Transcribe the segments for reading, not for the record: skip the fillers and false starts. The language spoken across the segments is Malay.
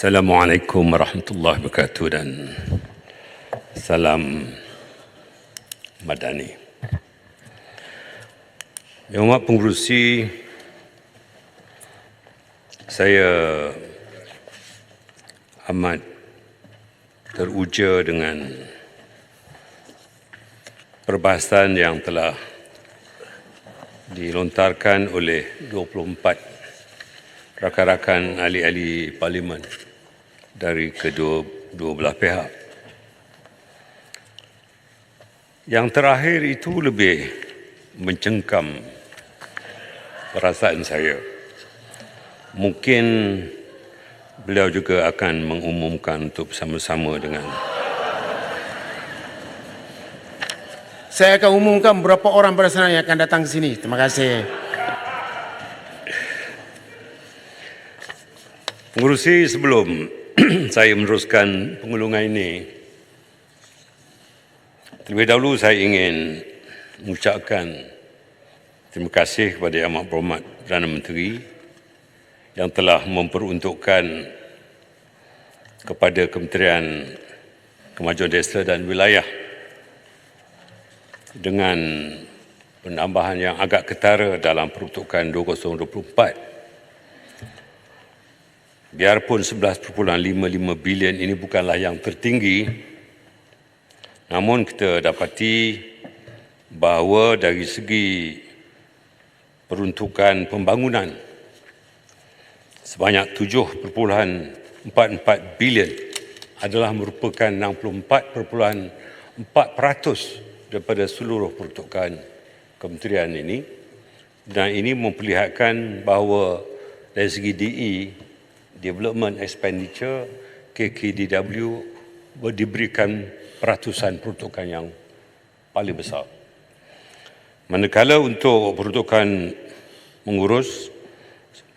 Assalamualaikum warahmatullahi wabarakatuh dan salam madani. Yang Hormat Pengerusi, saya amat teruja dengan perbahasan yang telah dilontarkan oleh 24 rakan-rakan ahli-ahli parlimen dari kedua belah pihak. Yang terakhir itu lebih mencengkam perasaan saya. Mungkin beliau juga akan mengumumkan untuk bersama-sama dengan saya akan umumkan berapa orang pada sana yang akan datang ke sini. Terima kasih. Pengerusi, sebelum saya meneruskan pengulungan ini, terlebih dahulu saya ingin mengucapkan terima kasih kepada Yang Amat Berhormat Perdana Menteri yang telah memperuntukkan kepada Kementerian Kemajuan Desa dan Wilayah dengan penambahan yang agak ketara dalam peruntukan 2024. Biarpun 11.55 bilion ini bukanlah yang tertinggi, namun kita dapati bahawa dari segi peruntukan pembangunan sebanyak 7.44 bilion adalah merupakan 64.4% daripada seluruh peruntukan kementerian ini, dan ini memperlihatkan bahawa dari segi DE, Development Expenditure, KKDW diberikan peratusan peruntukan yang paling besar. Manakala untuk peruntukan mengurus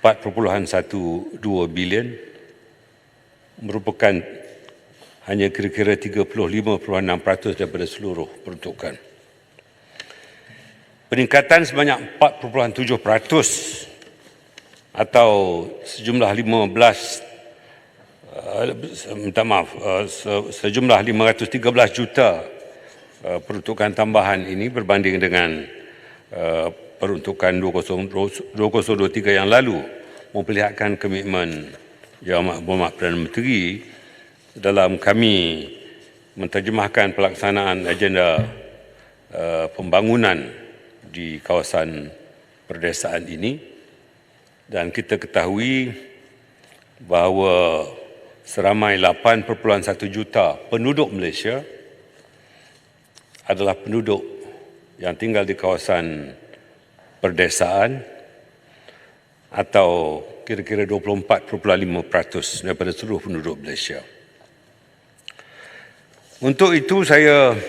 4.12 bilion merupakan hanya kira-kira 35.6% daripada seluruh peruntukan. Peningkatan sebanyak 4.7% atau sejumlah 513 juta peruntukan tambahan ini berbanding dengan peruntukan 2023 yang lalu memperlihatkan komitmen Yang Amat Berhormat Perdana Menteri dalam kami menterjemahkan pelaksanaan agenda pembangunan di kawasan perdesaan ini. Dan kita ketahui bahawa seramai 8.1 juta penduduk Malaysia adalah penduduk yang tinggal di kawasan perdesaan atau kira-kira 24.5% daripada seluruh penduduk Malaysia. Untuk itu saya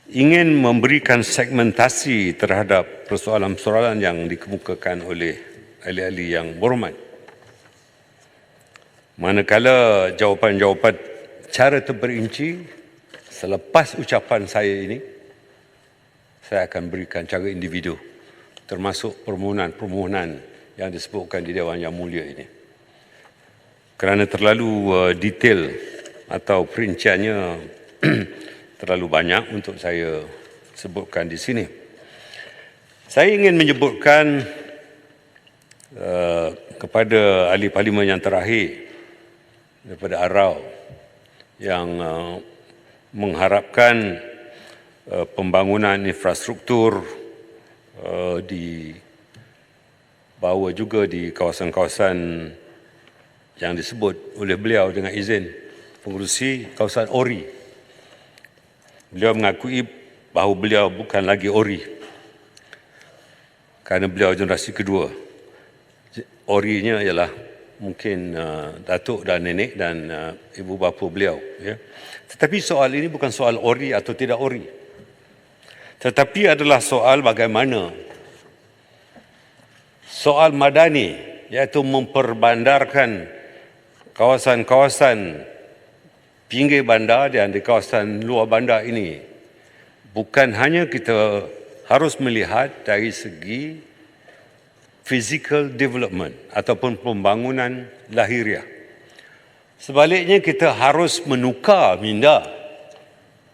ingin memberikan segmentasi terhadap persoalan-persoalan yang dikemukakan oleh ahli-ahli yang berhormat. Manakala jawapan-jawapan cara terperinci selepas ucapan saya ini, saya akan berikan cara individu, termasuk permohonan-permohonan yang disebutkan di Dewan Yang Mulia ini. Kerana terlalu detail atau perinciannya terlalu banyak untuk saya sebutkan di sini. Saya ingin menyebutkan kepada ahli parlimen yang terakhir daripada Arau yang mengharapkan pembangunan infrastruktur dibawa juga di kawasan-kawasan yang disebut oleh beliau dengan izin pengerusi kawasan ORI. Beliau mengakui bahawa beliau bukan lagi ORI kerana beliau generasi kedua. ORI-nya ialah mungkin datuk dan nenek dan ibu bapa beliau. Ya. Tetapi soal ini bukan soal ORI atau tidak ORI. Tetapi adalah soal bagaimana soal madani, iaitu memperbandarkan kawasan-kawasan pinggir bandar dan di kawasan luar bandar ini. Bukan hanya kita harus melihat dari segi physical development ataupun pembangunan lahiriah. Sebaliknya kita harus menukar minda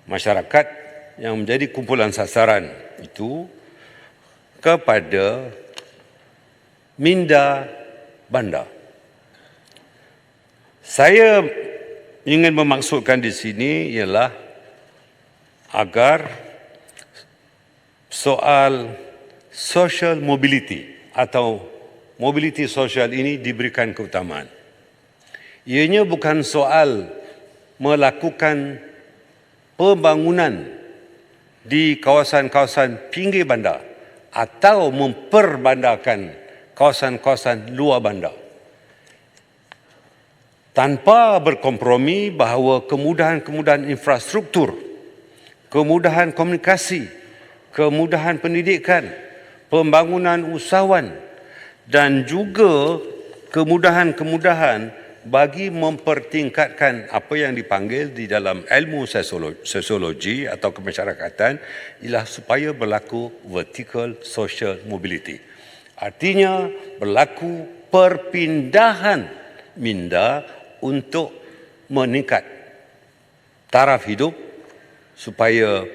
masyarakat yang menjadi kumpulan sasaran itu kepada minda bandar. Saya ingin memaksudkan di sini ialah agar soal social mobility atau mobility sosial ini diberikan keutamaan. Ianya bukan soal melakukan pembangunan di kawasan-kawasan pinggir bandar atau memperbandarkan kawasan-kawasan luar bandar. Tanpa berkompromi bahawa kemudahan-kemudahan infrastruktur, kemudahan komunikasi, kemudahan pendidikan, pembangunan usahawan dan juga kemudahan-kemudahan bagi mempertingkatkan apa yang dipanggil di dalam ilmu sosiologi atau kemasyarakatan ialah supaya berlaku vertical social mobility. Artinya berlaku perpindahan minda untuk meningkat taraf hidup supaya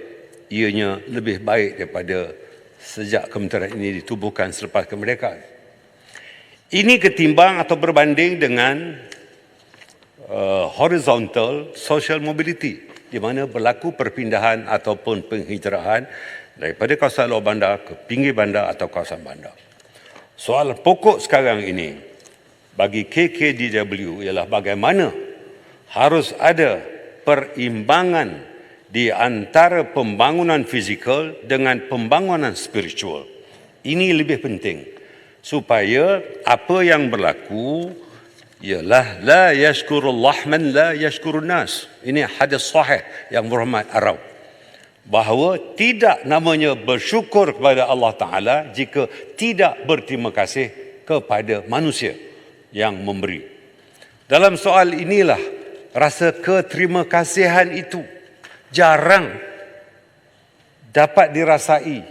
ianya lebih baik daripada sejak kementerian ini ditubuhkan selepas kemerdekaan. Ini ketimbang atau berbanding dengan horizontal social mobility di mana berlaku perpindahan ataupun penghijrahan daripada kawasan luar bandar ke pinggir bandar atau kawasan bandar. Soal pokok sekarang ini bagi KKDW ialah bagaimana harus ada perimbangan di antara pembangunan fizikal dengan pembangunan spiritual. Ini lebih penting supaya apa yang berlaku ialah la yashkurullah man la yashkurun nas. Ini hadis sahih yang berhormat Arab. Bahawa tidak namanya bersyukur kepada Allah Ta'ala jika tidak berterima kasih kepada manusia yang memberi. Dalam soal inilah rasa keterima kasihan itu jarang dapat dirasai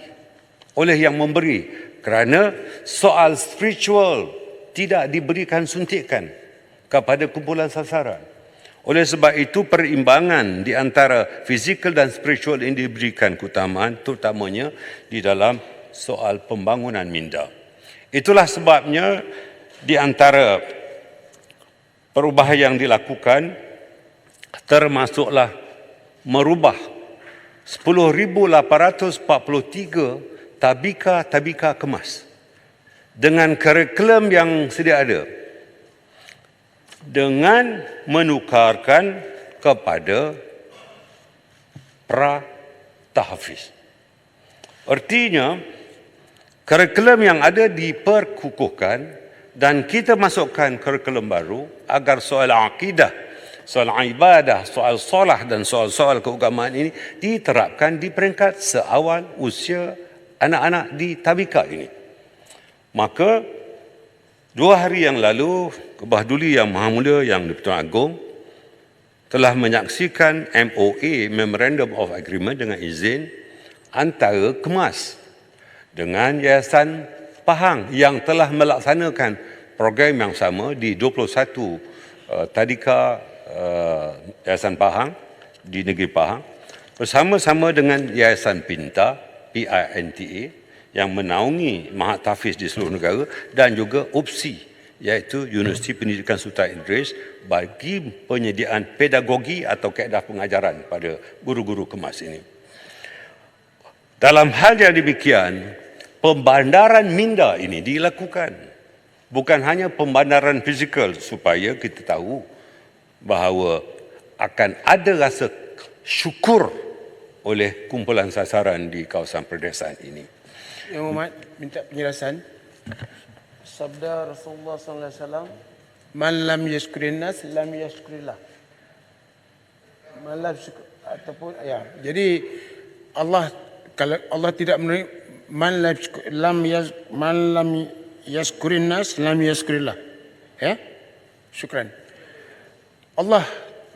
oleh yang memberi kerana soal spiritual tidak diberikan suntikan kepada kumpulan sasaran. Oleh sebab itu perimbangan di antara fizikal dan spiritual ini diberikan keutamaan terutamanya di dalam soal pembangunan minda. Itulah sebabnya di antara perubahan yang dilakukan termasuklah merubah 10,843 tabika kemas dengan kurikulum yang sedia ada dengan menukarkan kepada pra-tahfiz. Artinya kurikulum yang ada diperkukuhkan dan kita masukkan kurikulum baru agar soal akidah, soal ibadah, soal solah dan soal-soal keagamaan ini diterapkan di peringkat seawal usia anak-anak di tabika ini. Maka 2 hari yang lalu, Kebah Duli Yang Maha Mulia Yang di-Pertuan Agong telah menyaksikan MOA, Memorandum of Agreement dengan izin antara KEMAS dengan Yayasan Pahang yang telah melaksanakan program yang sama di 21 tadika Yayasan Pahang di negeri Pahang bersama-sama dengan Yayasan PINTA, PINTA yang menaungi Mahat Tahfiz di seluruh negara dan juga UPSI iaitu Universiti Pendidikan Sultan Idris bagi penyediaan pedagogi atau kaedah pengajaran pada guru-guru kemas ini. Dalam hal yang demikian, pembandaran minda ini dilakukan. Bukan hanya pembandaran fizikal supaya kita tahu bahawa akan ada rasa syukur oleh kumpulan sasaran di kawasan perdesaan ini. Yang Muhammad minta penjelasan. Sabda Rasulullah sallallahu alaihi wasallam, "Man lam yashkurin nas lam yashkurillah." Man lam ataupun ya. Jadi Allah kalau Allah tidak menerima man lam yashkurin nas lam yashkurillah. Ya? Syukran. Allah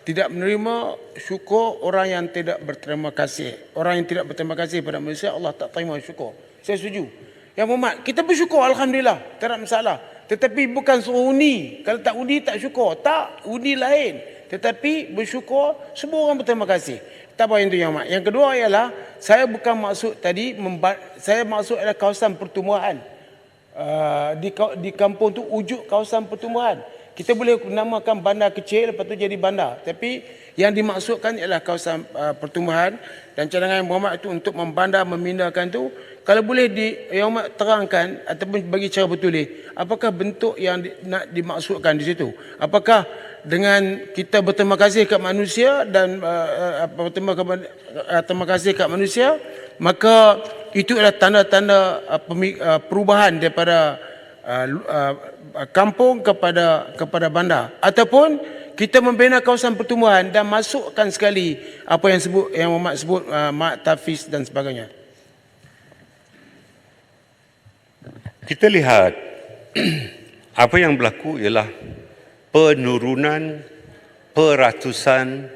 tidak menerima syukur orang yang tidak berterima kasih. Orang yang tidak berterima kasih pada manusia, Allah tak terima syukur. Saya setuju. Yang Muhammad, kita bersyukur Alhamdulillah. Tak ada masalah. Tetapi bukan suruh undi. Kalau tak undi tak syukur. Tak, undi lain. Tetapi bersyukur, semua orang berterima kasih. Tak apa yang itu yang mak. Yang kedua ialah, saya bukan maksud tadi, saya maksud adalah kawasan pertumbuhan. Di kampung tu ujuk kawasan pertumbuhan. Kita boleh namakan bandar kecil, lepas tu jadi bandar. Tapi yang dimaksudkan ialah kawasan pertumbuhan. Dan cadangan Yang Berhormat itu untuk membandar, memindakan tu. Kalau boleh Yang Berhormat terangkan ataupun bagi cara bertulis, apakah bentuk yang nak dimaksudkan di situ? Apakah dengan kita berterima kasih kat manusia dan terima kasih kat manusia, maka itu adalah tanda-tanda perubahan daripada kampung kepada bandar, ataupun kita membina kawasan pertumbuhan dan masukkan sekali apa yang Muhammad sebut mak tafiz dan sebagainya. Kita lihat apa yang berlaku ialah penurunan peratusan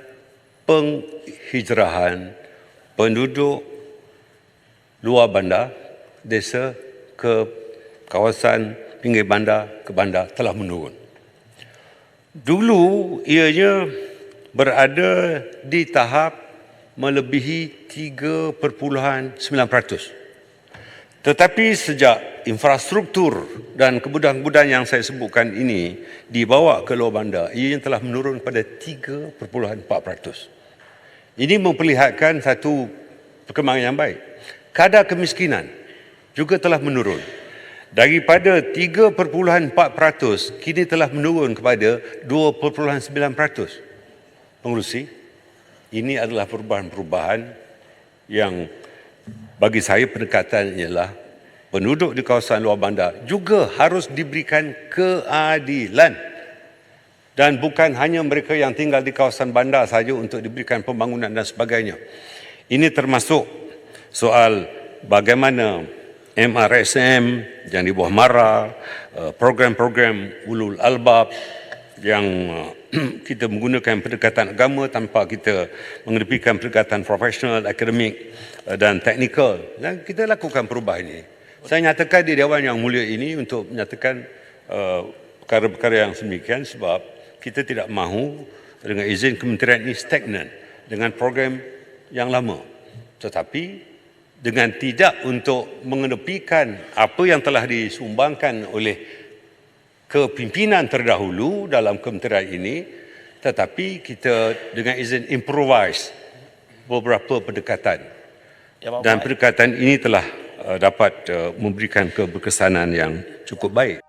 penghijrahan penduduk luar bandar, desa ke kawasan pinggir bandar ke bandar telah menurun. Dulu ianya berada di tahap melebihi 3.9%. Tetapi sejak infrastruktur dan kemudahan-kemudahan yang saya sebutkan ini dibawa ke luar bandar, ianya telah menurun pada 3.4%. Ini memperlihatkan satu perkembangan yang baik. Kadar kemiskinan juga telah menurun. Daripada 3.4% kini telah menurun kepada 2.9%. Pengerusi, ini adalah perubahan-perubahan yang bagi saya pendekatan ialah penduduk di kawasan luar bandar juga harus diberikan keadilan. Dan bukan hanya mereka yang tinggal di kawasan bandar saja untuk diberikan pembangunan dan sebagainya. Ini termasuk soal bagaimana MRSM yang di bawah MARA, program-program ulul albab yang kita menggunakan pendekatan agama tanpa kita mengedepankan pendekatan profesional, akademik dan teknikal. Dan kita lakukan perubahan ini. Saya nyatakan di Dewan Yang Mulia ini untuk menyatakan perkara-perkara yang sedemikian sebab kita tidak mahu dengan izin kementerian ini stagnan dengan program yang lama. Tetapi dengan tidak untuk mengenepikan apa yang telah disumbangkan oleh kepimpinan terdahulu dalam kementerian ini, tetapi kita dengan izin improvise beberapa pendekatan. Dan pendekatan ini telah dapat memberikan keberkesanan yang cukup baik.